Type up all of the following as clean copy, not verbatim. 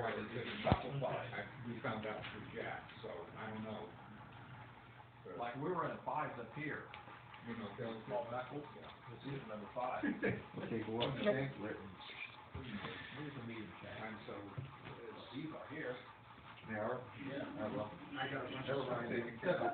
why they did it. We found out through Jack, so I don't know. But, Like, we were in a 5 up here. you know, they'll, Small knuckles, this is number 5. Okay, go up. Here's a medium tank. I'm so, These are here. They are? Yeah. Well. I got a bunch of stuff taken care of.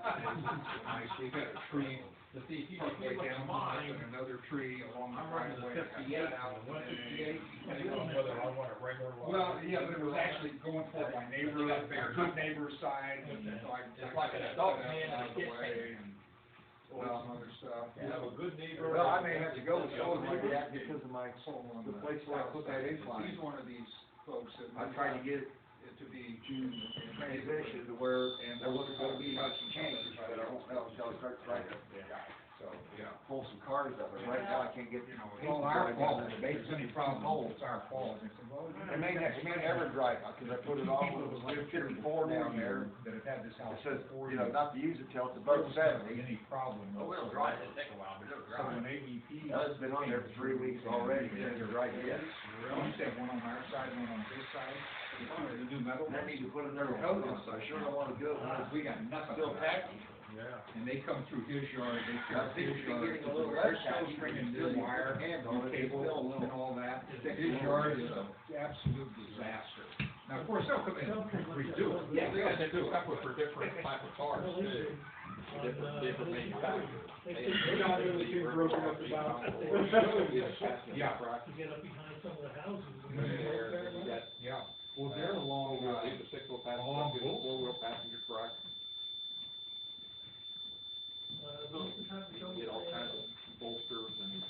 Nice, we got a tree But see, if you way look down at mine, and another tree along the I'm running the driveway. 58 out, the 158, depending on whether I want a regular line. Well, yeah, but it was actually going for my neighbor, good neighbor's side, and so I. It's like an adult man out and a of the kid way, man. and, well, some other stuff. You have a good neighbor. Well, I may have to go with someone like that because of my, the place where I put that He's incline. one of these folks that. I'm trying to get it to be. transition to where And there wasn't gonna be much change, but I won't know until I start trying to So, yeah. pull some cars up, but right now I can't get, You know, it's well, our our fault, fault, if there's any problem, it's our fault. And I said, well, It may never drive, because I put it on people with that a live here 54 down there. that have had this house It says, for 4 you know, years. not to use it till it's above 70. Any problem. Oh, it'll whatsoever. drive, it'll take a while, but it'll So drive. when AEP. Now, it's been on there for 3 weeks already, it hasn't right yet. You said one on our side, one on his side, the new metal. And I need to put another coat on, so I sure don't wanna do it when it's We got nothing. still tacky. Yeah. And they come through his yard, they I fill think his it's been yard. getting a little less tacky, Stringing still new you wire, put your hands on new it, it's cable, still a little- and all that. His yard is an absolute disaster. Now, of course, they'll come in and redo it. Yeah, they got different couple for different type of cars too. Different manufacturers. They're not really too broken up about. Yeah. To get up behind some of the houses. Yeah, well, they're along, The 6-wheel passenger, the 4-wheel passenger truck, you can get all kinds of bolsters and.